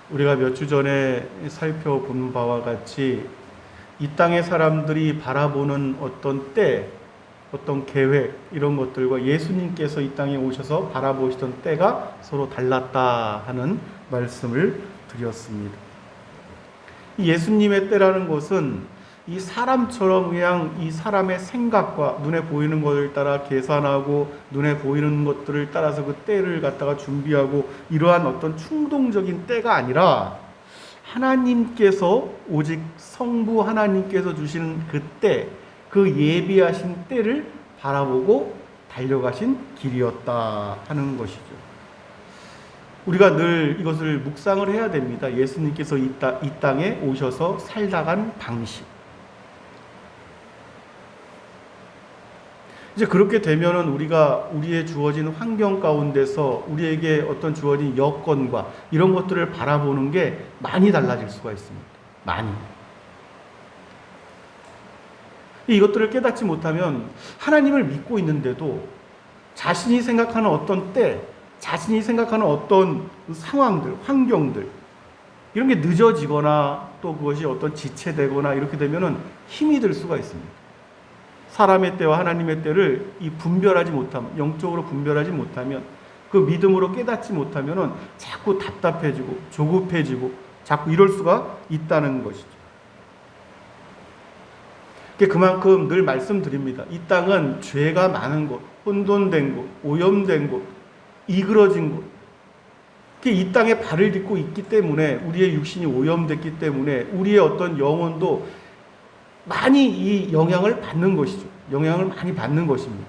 우리가 몇 주 전에 살펴본 바와 같이 이 땅의 사람들이 바라보는 어떤 때, 어떤 계획 이런 것들과 예수님께서 이 땅에 오셔서 바라보시던 때가 서로 달랐다 하는 말씀을 드렸습니다. 이 예수님의 때라는 것은 이 사람처럼 그냥 이 사람의 생각과 눈에 보이는 것을 따라 계산하고 눈에 보이는 것들을 따라서 그 때를 갖다가 준비하고 이러한 어떤 충동적인 때가 아니라 하나님께서 오직 성부 하나님께서 주시는 그 때, 그 예비하신 때를 바라보고 달려가신 길이었다 하는 것이죠. 우리가 늘 이것을 묵상을 해야 됩니다. 예수님께서 이 땅에 오셔서 살다 간 방식. 이제 그렇게 되면은 우리가 우리의 주어진 환경 가운데서 우리에게 어떤 주어진 여건과 이런 것들을 바라보는 게 많이 달라질 수가 있습니다. 많이. 이것들을 깨닫지 못하면 하나님을 믿고 있는데도 자신이 생각하는 어떤 때, 자신이 생각하는 어떤 상황들, 환경들 이런 게 늦어지거나 또 그것이 어떤 지체되거나 이렇게 되면은 힘이 들 수가 있습니다. 사람의 때와 하나님의 때를 분별하지 못하면, 영적으로 분별하지 못하면, 그 믿음으로 깨닫지 못하면은 자꾸 답답해지고 조급해지고 자꾸 이럴 수가 있다는 것이죠. 그만큼 늘 말씀드립니다. 이 땅은 죄가 많은 곳, 혼돈된 곳, 오염된 곳, 이그러진 곳. 이 땅에 발을 딛고 있기 때문에 우리의 육신이 오염됐기 때문에 우리의 어떤 영혼도 많이 이 영향을 받는 것이죠. 영향을 많이 받는 것입니다.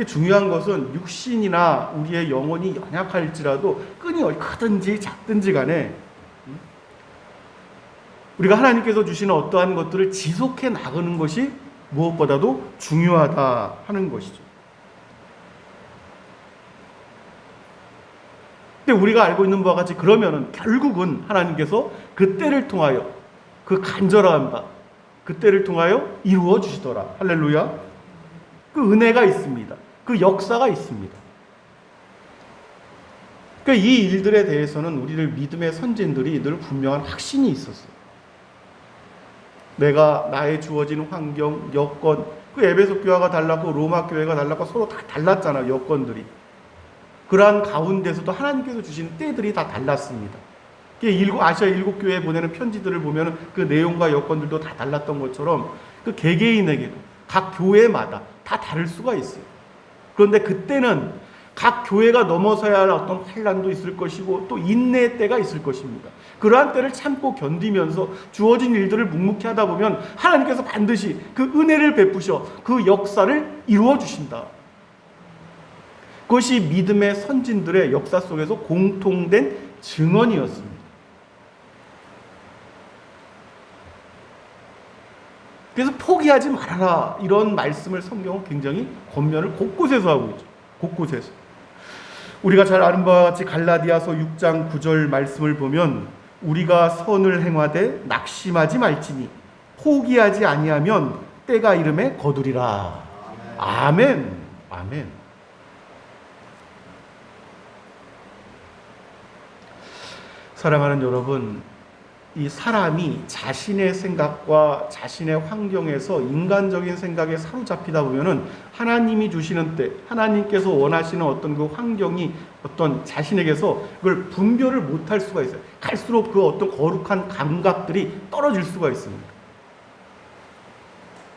중요한 것은 육신이나 우리의 영혼이 연약할지라도 끈이 크든지 작든지 간에 우리가 하나님께서 주시는 어떠한 것들을 지속해 나가는 것이 무엇보다도 중요하다 하는 것이죠. 근데 우리가 알고 있는 바와 같이 그러면은 결국은 하나님께서 그 때를 통하여 그 간절한 바, 그 때를 통하여 이루어 주시더라. 할렐루야. 그 은혜가 있습니다. 그 역사가 있습니다. 그러니까 이 일들에 대해서는 우리를 믿음의 선진들이 늘 분명한 확신이 있었어요. 내가 나의 주어진 환경, 여건, 그 에베소 교회가 달랐고 로마 교회가 달랐고 서로 다 달랐잖아요. 여건들이. 그러한 가운데서도 하나님께서 주신 때들이 다 달랐습니다. 아시아 7교회에 보내는 편지들을 보면 그 내용과 여건들도 다 달랐던 것처럼 그 개개인에게도 각 교회마다 다 다를 수가 있어요. 그런데 그때는 각 교회가 넘어서야 할 어떤 환난도 있을 것이고 또 인내의 때가 있을 것입니다. 그러한 때를 참고 견디면서 주어진 일들을 묵묵히 하다 보면 하나님께서 반드시 그 은혜를 베푸셔 그 역사를 이루어 주신다. 그것이 믿음의 선진들의 역사 속에서 공통된 증언이었습니다. 그래서 포기하지 말아라 이런 말씀을 성경은 굉장히 권면을 곳곳에서 하고 있죠. 곳곳에서. 우리가 잘 아는 바와 같이 갈라디아서 6장 9절 말씀을 보면 우리가 선을 행하되 낙심하지 말지니 포기하지 아니하면 때가 이름에 거두리라. 아멘. 아멘. 사랑하는 여러분, 이 사람이 자신의 생각과 자신의 환경에서 인간적인 생각에 사로잡히다 보면은 하나님이 주시는 때, 하나님께서 원하시는 어떤 그 환경이 어떤 자신에게서 그걸 분별을 못할 수가 있어요. 갈수록 그 어떤 거룩한 감각들이 떨어질 수가 있습니다.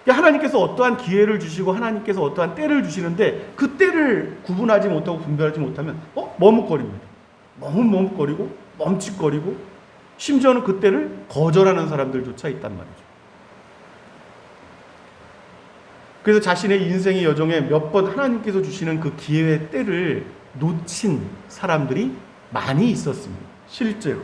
하나님께서 어떠한 기회를 주시고 하나님께서 어떠한 때를 주시는데 그 때를 구분하지 못하고 분별하지 못하면 머뭇거립니다. 너무 머뭇거리고 멈칫거리고 심지어는 그때를 거절하는 사람들조차 있단 말이죠. 그래서 자신의 인생의 여정에 몇 번 하나님께서 주시는 그 기회의 때를 놓친 사람들이 많이 있었습니다. 실제로.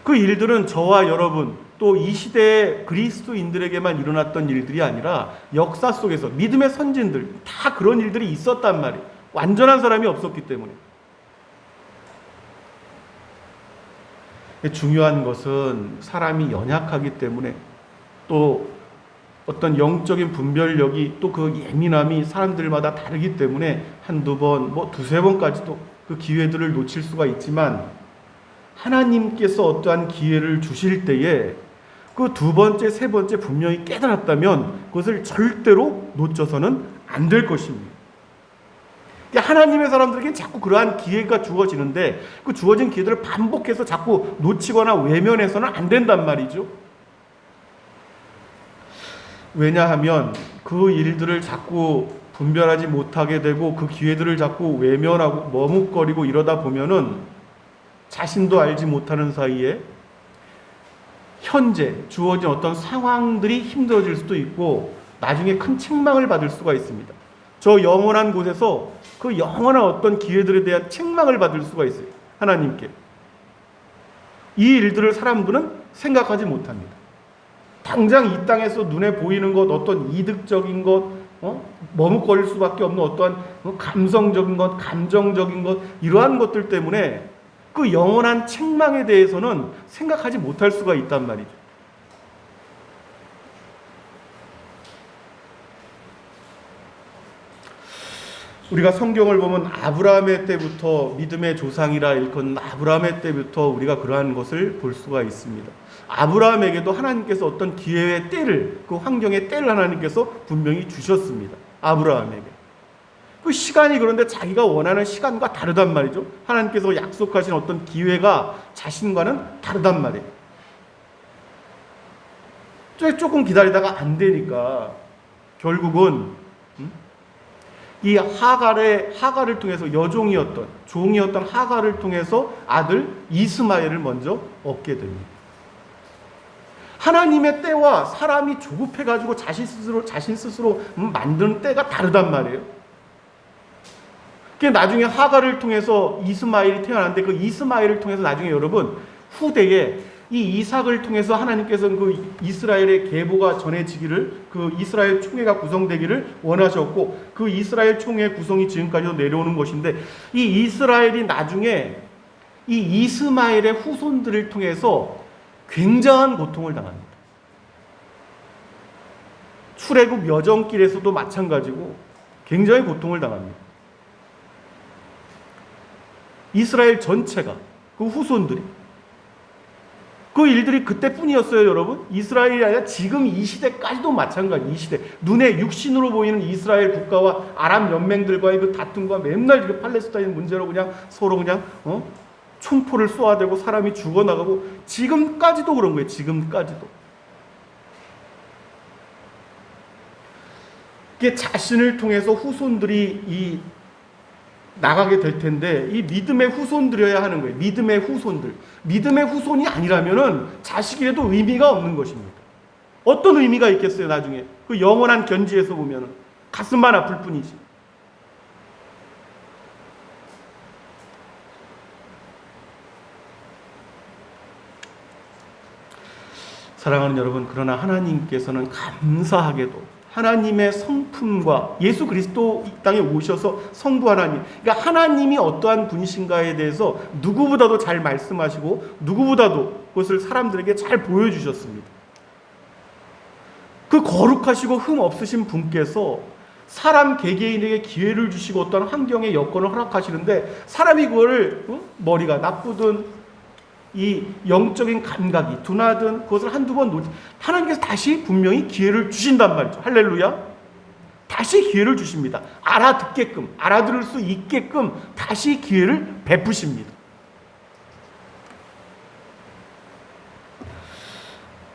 그 일들은 저와 여러분 또 이 시대의 그리스도인들에게만 일어났던 일들이 아니라 역사 속에서 믿음의 선진들 다 그런 일들이 있었단 말이에요. 완전한 사람이 없었기 때문에. 중요한 것은 사람이 연약하기 때문에 또 어떤 영적인 분별력이 또 그 예민함이 사람들마다 다르기 때문에 한두 번, 두세 번까지도 그 기회들을 놓칠 수가 있지만 하나님께서 어떠한 기회를 주실 때에 그 두 번째, 세 번째 분명히 깨달았다면 그것을 절대로 놓쳐서는 안 될 것입니다. 하나님의 사람들에게 자꾸 그러한 기회가 주어지는데 그 주어진 기회들을 반복해서 자꾸 놓치거나 외면해서는 안 된단 말이죠. 왜냐하면 그 일들을 자꾸 분별하지 못하게 되고 그 기회들을 자꾸 외면하고 머뭇거리고 이러다 보면은 자신도 알지 못하는 사이에 현재 주어진 어떤 상황들이 힘들어질 수도 있고 나중에 큰 책망을 받을 수가 있습니다. 저 영원한 곳에서 그 영원한 어떤 기회들에 대한 책망을 받을 수가 있어요. 하나님께. 이 일들을 사람들은 생각하지 못합니다. 당장 이 땅에서 눈에 보이는 것, 어떤 이득적인 것, 머뭇거릴 수밖에 없는 어떠한 감성적인 것, 감정적인 것, 이러한 것들 때문에 그 영원한 책망에 대해서는 생각하지 못할 수가 있단 말이죠. 우리가 성경을 보면 아브라함의 때부터 믿음의 조상이라 일컫는 아브라함의 때부터 우리가 그러한 것을 볼 수가 있습니다. 아브라함에게도 하나님께서 어떤 기회의 때를, 그 환경의 때를 하나님께서 분명히 주셨습니다. 아브라함에게. 그 시간이 그런데 자기가 원하는 시간과 다르단 말이죠. 하나님께서 약속하신 어떤 기회가 자신과는 다르단 말이에요. 조금 기다리다가 안 되니까 결국은 이 하갈을 통해서 여종이었던 종이었던 하갈을 통해서 아들 이스마엘을 먼저 얻게 됩니다. 하나님의 때와 사람이 조급해가지고 자신 스스로 만드는 때가 다르단 말이에요. 그게 나중에 하갈을 통해서 이스마엘이 태어났는데 그 이스마엘을 통해서 나중에 여러분 후대에 이 이삭을 통해서 하나님께서 그 이스라엘의 계보가 전해지기를, 그 이스라엘 총회가 구성되기를 원하셨고 그 이스라엘 총회 구성이 지금까지도 내려오는 것인데 이 이스라엘이 나중에 이 이스마엘의 후손들을 통해서 굉장한 고통을 당합니다. 출애굽 여정길에서도 마찬가지고 굉장히 고통을 당합니다. 이스라엘 전체가, 그 후손들이. 그 일들이 그때뿐이었어요, 여러분. 이스라엘이 아니라 지금 이 시대까지도 마찬가지. 이 시대 눈에 육신으로 보이는 이스라엘 국가와 아랍 연맹들과의 그 다툼과 맨날 그 팔레스타인 문제로 그냥 서로 그냥 총포를 쏘아대고 사람이 죽어나가고 지금까지도 그런 거예요. 지금까지도. 이게 자신을 통해서 후손들이 나가게 될 텐데 이 믿음의 후손들이어야 하는 거예요. 믿음의 후손들. 믿음의 후손이 아니라면은 자식이라도 의미가 없는 것입니다. 어떤 의미가 있겠어요, 나중에. 그 영원한 견지에서 보면은 가슴만 아플 뿐이지. 사랑하는 여러분, 그러나 하나님께서는 감사하게도 하나님의 성품과 예수 그리스도 이 땅에 오셔서 성부 하나님, 그러니까 하나님이 어떠한 분이신가에 대해서 누구보다도 잘 말씀하시고 누구보다도 그것을 사람들에게 잘 보여주셨습니다. 그 거룩하시고 흠 없으신 분께서 사람 개개인에게 기회를 주시고 어떤 환경의 여건을 허락하시는데 사람이 그거를 머리가 나쁘든 이 영적인 감각이 둔하든 그것을 한두 번 놓지, 하나님께서 다시 분명히 기회를 주신단 말이죠. 할렐루야. 다시 기회를 주십니다. 알아듣게끔, 알아들을 수 있게끔 다시 기회를 베푸십니다.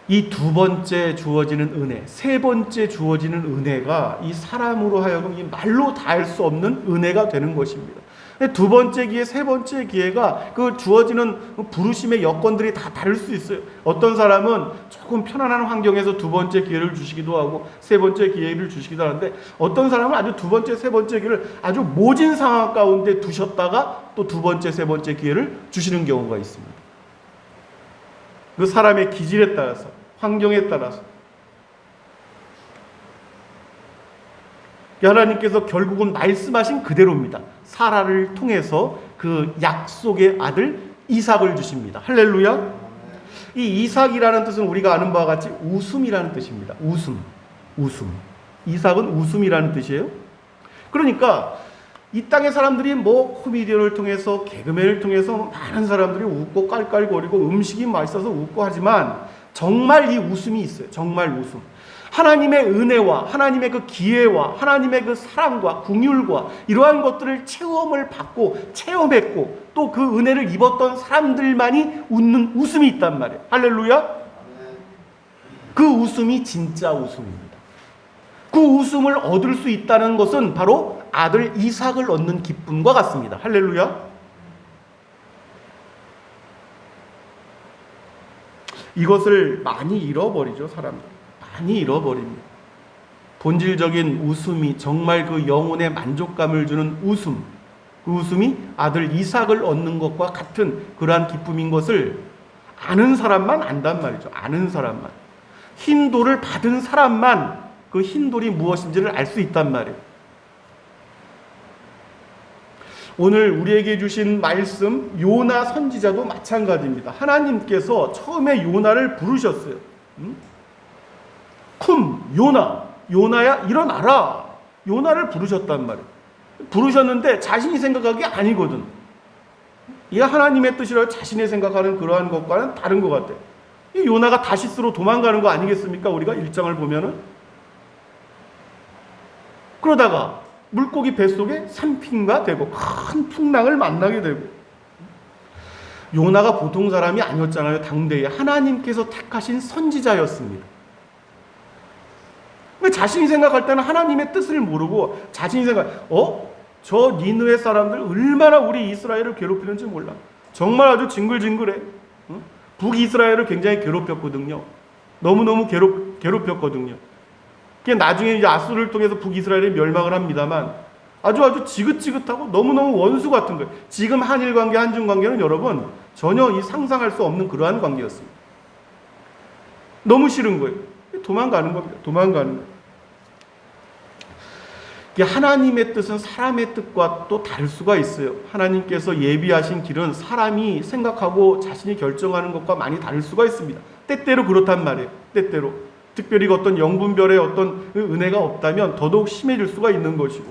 이 두 번째 주어지는 은혜, 세 번째 주어지는 은혜가 이 사람으로 하여금 이 말로 다할 수 없는 은혜가 되는 것입니다. 두 번째 기회, 세 번째 기회가 그 주어지는 부르심의 여건들이 다 다를 수 있어요. 어떤 사람은 조금 편안한 환경에서 두 번째 기회를 주시기도 하고 세 번째 기회를 주시기도 하는데 어떤 사람은 아주 두 번째, 세 번째 기회를 아주 모진 상황 가운데 두셨다가 또 두 번째, 세 번째 기회를 주시는 경우가 있습니다. 그 사람의 기질에 따라서, 환경에 따라서. 하나님께서 결국은 말씀하신 그대로입니다. 사라를 통해서 그 약속의 아들 이삭을 주십니다. 할렐루야. 이 이삭이라는 뜻은 우리가 아는 바와 같이 웃음이라는 뜻입니다. 웃음. 이삭은 웃음이라는 뜻이에요. 그러니까 이 땅의 사람들이 뭐 코미디언을 통해서 개그맨을 통해서 많은 사람들이 웃고 깔깔거리고 음식이 맛있어서 웃고 하지만 정말 이 웃음이 있어요. 정말 웃음. 하나님의 은혜와 하나님의 그 기회와 하나님의 그 사랑과 긍휼과 이러한 것들을 체험했고 또 그 은혜를 입었던 사람들만이 웃는 웃음이 있단 말이에요. 할렐루야. 그 웃음이 진짜 웃음입니다. 그 웃음을 얻을 수 있다는 것은 바로 아들 이삭을 얻는 기쁨과 같습니다. 할렐루야. 이것을 많이 잃어버리죠, 사람들. 많이 잃어버립니다. 본질적인 웃음이 정말 그 영혼의 만족감을 주는 웃음, 그 웃음이 아들 이삭을 얻는 것과 같은 그러한 기쁨인 것을 아는 사람만 안단 말이죠. 아는 사람만. 흰돌을 받은 사람만 그 흰돌이 무엇인지를 알 수 있단 말이에요. 오늘 우리에게 주신 말씀 요나 선지자도 마찬가지입니다. 하나님께서 처음에 요나를 부르셨어요. 요나야 일어나라. 요나를 부르셨단 말이에요. 부르셨는데 자신이 생각하기 아니거든. 이게 하나님의 뜻이라고 자신이 생각하는 그러한 것과는 다른 것 같아요. 이 요나가 다시스로 도망가는 거 아니겠습니까? 우리가 1장을 보면은. 그러다가 물고기 뱃속에 삼킨가 되고 큰 풍랑을 만나게 되고. 요나가 보통 사람이 아니었잖아요. 당대에 하나님께서 택하신 선지자였습니다. 자신이 생각할 때는 하나님의 뜻을 모르고 자신이 저 니느웨 사람들 얼마나 우리 이스라엘을 괴롭히는지 몰라. 정말 아주 징글징글해. 북이스라엘을 굉장히 괴롭혔거든요. 너무너무 괴롭혔거든요. 나중에 이제 아수르를 통해서 북이스라엘이 멸망을 합니다만 아주 지긋지긋하고 너무너무 원수 같은 거예요. 지금 한일 관계, 한중 관계는 여러분 전혀 이 상상할 수 없는 그러한 관계였습니다. 너무 싫은 거예요. 도망가는 겁니다. 도망가는 거예요. 하나님의 뜻은 사람의 뜻과 또 다를 수가 있어요. 하나님께서 예비하신 길은 사람이 생각하고 자신이 결정하는 것과 많이 다를 수가 있습니다. 때때로 그렇단 말이에요. 때때로. 특별히 어떤 영분별의 어떤 은혜가 없다면 더더욱 심해질 수가 있는 것이고.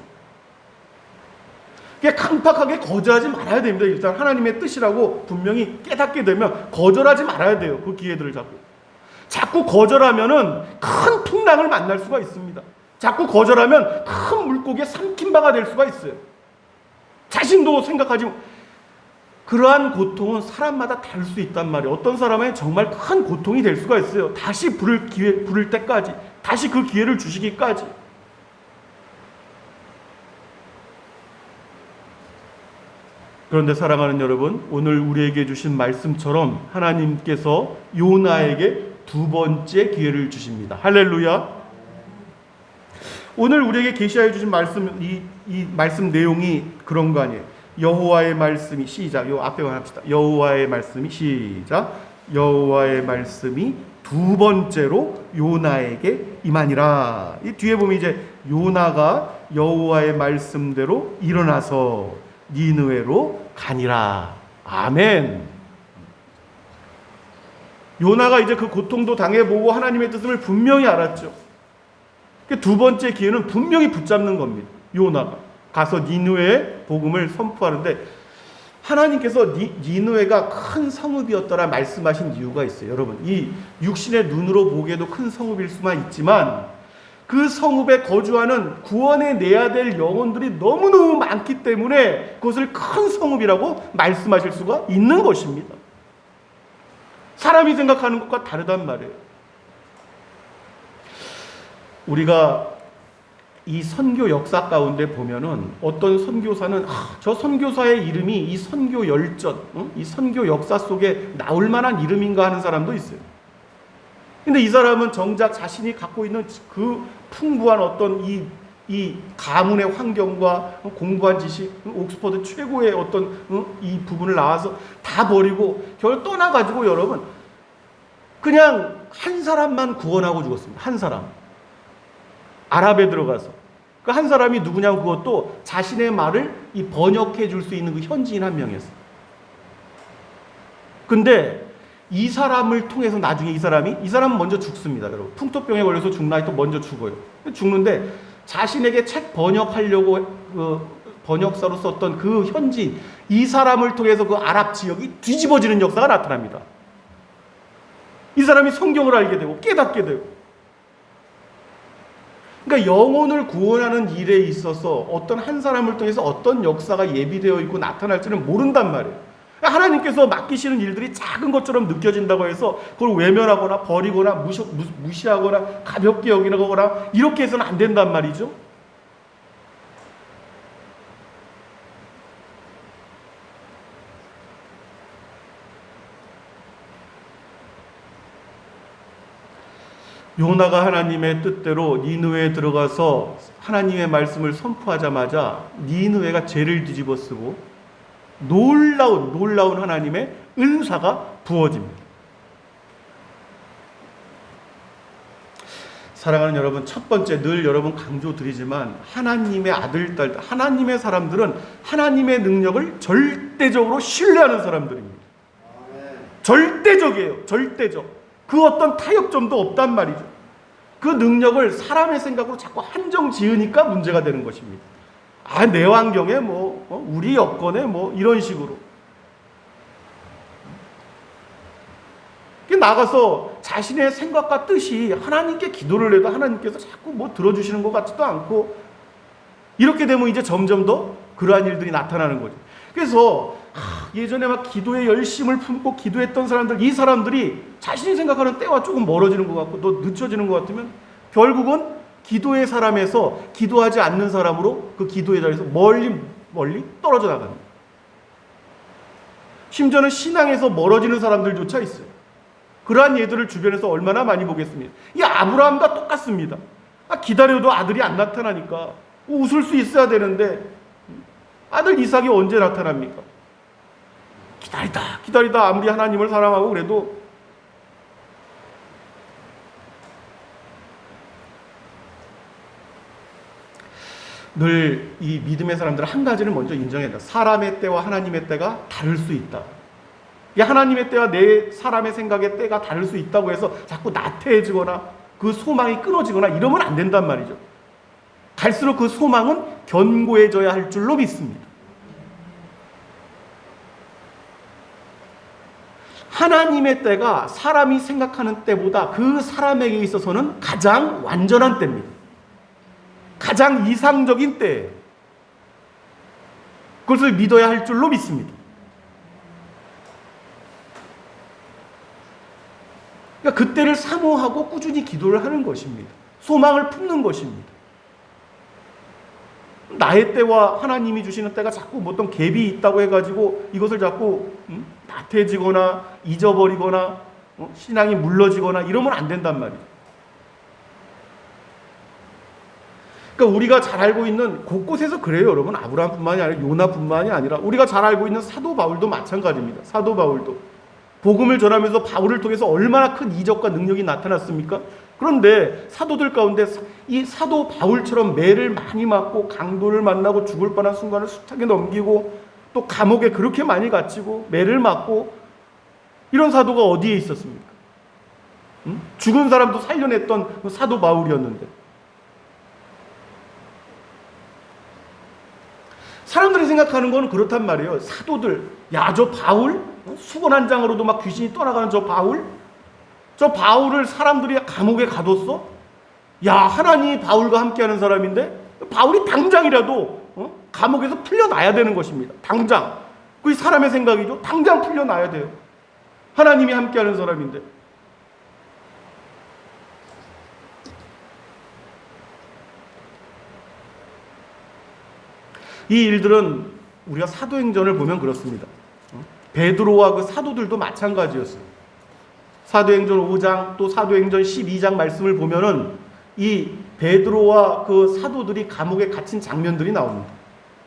강팍하게 거절하지 말아야 됩니다. 일단 하나님의 뜻이라고 분명히 깨닫게 되면 거절하지 말아야 돼요. 그 기회들을 자꾸 거절하면은 큰 풍랑을 만날 수가 있습니다. 자꾸 거절하면 큰 물고기에 삼킨 바가 될 수가 있어요. 자신도 생각하지. 그러한 고통은 사람마다 다를 수 있단 말이에요. 어떤 사람은 정말 큰 고통이 될 수가 있어요. 다시 부를 때까지, 다시 그 기회를 주시기까지. 그런데 사랑하는 여러분, 오늘 우리에게 주신 말씀처럼 하나님께서 요나에게 두 번째 기회를 주십니다. 할렐루야. 오늘 우리에게 계시하여 주신 말씀, 이 말씀 내용이 그런 거 아니에요. 여호와의 말씀이 시작. 요 앞에만 합시다. 여호와의 말씀이 시작. 여호와의 말씀이 두 번째로 요나에게 임하니라. 이 뒤에 보면 이제 요나가 여호와의 말씀대로 일어나서 니느웨로 가니라. 아멘. 요나가 이제 그 고통도 당해보고 하나님의 뜻을 분명히 알았죠. 두 번째 기회는 분명히 붙잡는 겁니다. 요나가 가서 니느웨의 복음을 선포하는데 하나님께서 니느웨가 큰 성읍이었더라 말씀하신 이유가 있어요. 여러분, 이 육신의 눈으로 보기에도 큰 성읍일 수만 있지만 그 성읍에 거주하는 구원해 내야 될 영혼들이 너무너무 많기 때문에 그것을 큰 성읍이라고 말씀하실 수가 있는 것입니다. 사람이 생각하는 것과 다르단 말이에요. 우리가 이 선교 역사 가운데 보면은 어떤 선교사는 저 선교사의 이름이 이 선교 열전, 이 선교 역사 속에 나올 만한 이름인가 하는 사람도 있어요. 근데 이 사람은 정작 자신이 갖고 있는 그 풍부한 어떤 이 가문의 환경과 공부한 지식, 옥스퍼드 최고의 어떤 이 부분을 나와서 다 버리고 결국 떠나가지고 여러분 그냥 한 사람만 구원하고 죽었습니다. 한 사람. 아랍에 들어가서. 그 한 사람이 누구냐고 그것도 자신의 말을 이 번역해 줄 수 있는 그 현지인 한 명이었어요. 근데 이 사람을 통해서 나중에 이 사람은 먼저 죽습니다. 여러분. 풍토병에 걸려서 죽나 또 먼저 죽어요. 죽는데 자신에게 책 번역하려고 번역사로 썼던 그 현지인, 이 사람을 통해서 그 아랍 지역이 뒤집어지는 역사가 나타납니다. 이 사람이 성경을 알게 되고 깨닫게 되고, 그러니까 영혼을 구원하는 일에 있어서 어떤 한 사람을 통해서 어떤 역사가 예비되어 있고 나타날지는 모른단 말이에요. 하나님께서 맡기시는 일들이 작은 것처럼 느껴진다고 해서 그걸 외면하거나 버리거나 무시하거나 가볍게 여기거나 이렇게 해서는 안 된단 말이죠. 요나가 하나님의 뜻대로 니느웨에 들어가서 하나님의 말씀을 선포하자마자 니느웨가 죄를 뒤집어쓰고 놀라운 하나님의 은사가 부어집니다. 사랑하는 여러분, 첫 번째 늘 여러분 강조드리지만 하나님의 아들, 딸, 하나님의 사람들은 하나님의 능력을 절대적으로 신뢰하는 사람들입니다. 절대적이에요. 절대적. 그 어떤 타협점도 없단 말이죠. 그 능력을 사람의 생각으로 자꾸 한정 지으니까 문제가 되는 것입니다. 내 환경에 우리 여건에 이런 식으로. 나가서 자신의 생각과 뜻이 하나님께 기도를 해도 하나님께서 자꾸 들어주시는 것 같지도 않고, 이렇게 되면 이제 점점 더 그러한 일들이 나타나는 거죠. 그래서 예전에 막 기도에 열심을 품고 기도했던 사람들, 이 사람들이 자신이 생각하는 때와 조금 멀어지는 것 같고 또 늦춰지는 것 같으면 결국은 기도의 사람에서 기도하지 않는 사람으로 그 기도의 자리에서 멀리 떨어져 나갑니다. 심지어는 신앙에서 멀어지는 사람들조차 있어요. 그러한 예들을 주변에서 얼마나 많이 보겠습니까? 이 아브라함과 똑같습니다. 기다려도 아들이 안 나타나니까 웃을 수 있어야 되는데 아들 이삭이 언제 나타납니까? 기다리다 아무리 하나님을 사랑하고 그래도 늘 이 믿음의 사람들은 한 가지를 먼저 인정해야 된다. 사람의 때와 하나님의 때가 다를 수 있다. 이 하나님의 때와 내 사람의 생각의 때가 다를 수 있다고 해서 자꾸 나태해지거나 그 소망이 끊어지거나 이러면 안 된단 말이죠. 갈수록 그 소망은 견고해져야 할 줄로 믿습니다. 하나님의 때가 사람이 생각하는 때보다 그 사람에게 있어서는 가장 완전한 때입니다. 가장 이상적인 때예요. 그것을 믿어야 할 줄로 믿습니다. 그러니까 그때를 사모하고 꾸준히 기도를 하는 것입니다. 소망을 품는 것입니다. 나의 때와 하나님이 주시는 때가 자꾸 어떤 갭이 있다고 해가지고 이것을 자꾸 나태해지거나 잊어버리거나 신앙이 물러지거나 이러면 안 된단 말이죠. 그러니까 우리가 잘 알고 있는 곳곳에서 그래요, 여러분. 아브라함뿐만이 아니라 요나뿐만이 아니라 우리가 잘 알고 있는 사도 바울도 마찬가지입니다. 사도 바울도 복음을 전하면서 바울을 통해서 얼마나 큰 이적과 능력이 나타났습니까? 그런데 사도들 가운데 이 사도 바울처럼 매를 많이 맞고 강도를 만나고 죽을 뻔한 순간을 숱하게 넘기고 또 감옥에 그렇게 많이 갇히고 매를 맞고 이런 사도가 어디에 있었습니까? 죽은 사람도 살려냈던 사도 바울이었는데, 사람들이 생각하는 건 그렇단 말이에요. 사도들, 저 바울? 수건 한 장으로도 막 귀신이 떠나가는 저 바울을 사람들이 감옥에 가뒀어? 하나님이 바울과 함께하는 사람인데 바울이 당장이라도 감옥에서 풀려나야 되는 것입니다. 당장. 그게 사람의 생각이죠. 당장 풀려나야 돼요. 하나님이 함께하는 사람인데. 이 일들은 우리가 사도행전을 보면 그렇습니다. 베드로와 그 사도들도 마찬가지였어요. 사도행전 5장 또 사도행전 12장 말씀을 보면은 이 베드로와 그 사도들이 감옥에 갇힌 장면들이 나옵니다.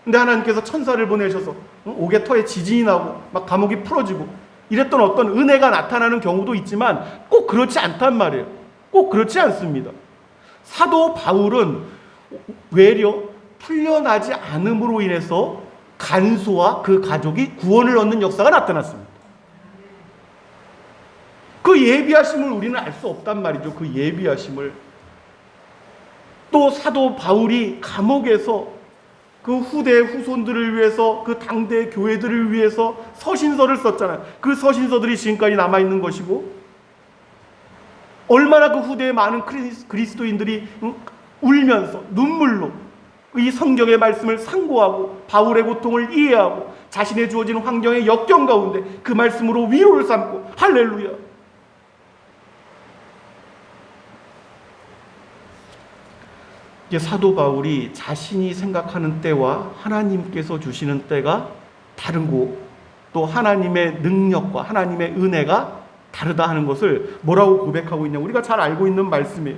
근데 하나님께서 천사를 보내셔서 옥의 터에 지진이 나고 막 감옥이 풀어지고 이랬던 어떤 은혜가 나타나는 경우도 있지만 꼭 그렇지 않단 말이에요. 꼭 그렇지 않습니다. 사도 바울은 외려 풀려나지 않음으로 인해서 간소와 그 가족이 구원을 얻는 역사가 나타났습니다. 그 예비하심을 우리는 알 수 없단 말이죠. 그 예비하심을. 또 사도 바울이 감옥에서 그 후대 후손들을 위해서, 그 당대 교회들을 위해서 서신서를 썼잖아요. 그 서신서들이 지금까지 남아있는 것이고, 얼마나 그 후대에 많은 그리스도인들이 울면서 눈물로 이 성경의 말씀을 상고하고 바울의 고통을 이해하고 자신의 주어진 환경의 역경 가운데 그 말씀으로 위로를 삼고, 할렐루야. 이제 사도 바울이 자신이 생각하는 때와 하나님께서 주시는 때가 다르고, 또 하나님의 능력과 하나님의 은혜가 다르다 하는 것을 뭐라고 고백하고 있냐, 우리가 잘 알고 있는 말씀이에요.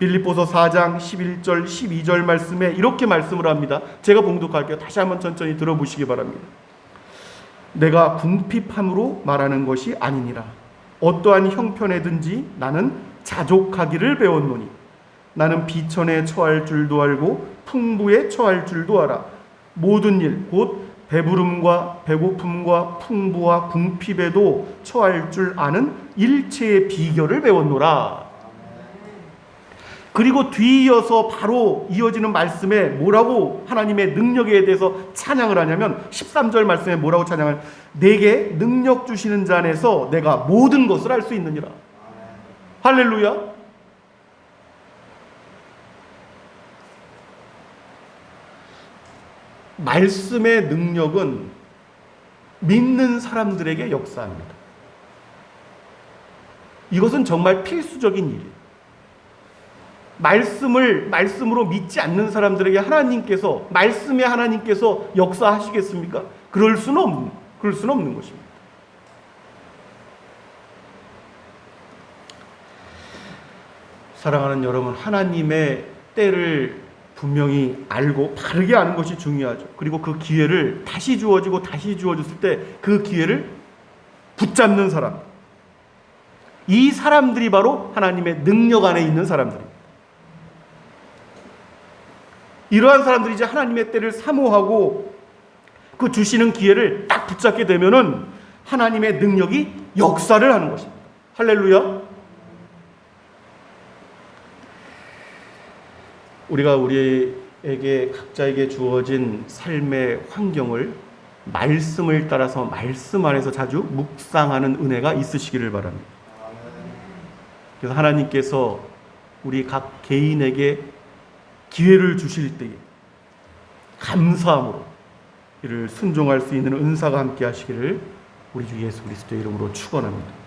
빌립보서 4장 11절 12절 말씀에 이렇게 말씀을 합니다. 제가 봉독할게요. 다시 한번 천천히 들어보시기 바랍니다. 내가 궁핍함으로 말하는 것이 아니니라. 어떠한 형편에든지 나는 자족하기를 배웠노니 나는 비천에 처할 줄도 알고 풍부에 처할 줄도 알아. 모든 일 곧 배부름과 배고픔과 풍부와 궁핍에도 처할 줄 아는 일체의 비결을 배웠노라. 그리고 뒤이어서 바로 이어지는 말씀에 뭐라고 하나님의 능력에 대해서 찬양을 하냐면 13절 말씀에 뭐라고 찬양을, 내게 능력 주시는 자 안에서 내가 모든 것을 할 수 있느니라. 할렐루야. 말씀의 능력은 믿는 사람들에게 역사합니다. 이것은 정말 필수적인 일이에요. 말씀으로 믿지 않는 사람들에게 말씀의 하나님께서 역사하시겠습니까? 그럴 수는 없는 것입니다. 사랑하는 여러분, 하나님의 때를 분명히 알고 바르게 아는 것이 중요하죠. 그리고 그 기회를 다시 주어졌을 때 그 기회를 붙잡는 사람, 이 사람들이 바로 하나님의 능력 안에 있는 사람들입니다. 이러한 사람들이 이제 하나님의 때를 사모하고 그 주시는 기회를 딱 붙잡게 되면은 하나님의 능력이 역사를 하는 것입니다. 할렐루야. 우리가 우리에게 각자에게 주어진 삶의 환경을 말씀을 따라서 말씀 안에서 자주 묵상하는 은혜가 있으시기를 바랍니다. 그래서 하나님께서 우리 각 개인에게 기회를 주실 때에 감사함으로 이를 순종할 수 있는 은사가 함께 하시기를 우리 주 예수 그리스도의 이름으로 축원합니다.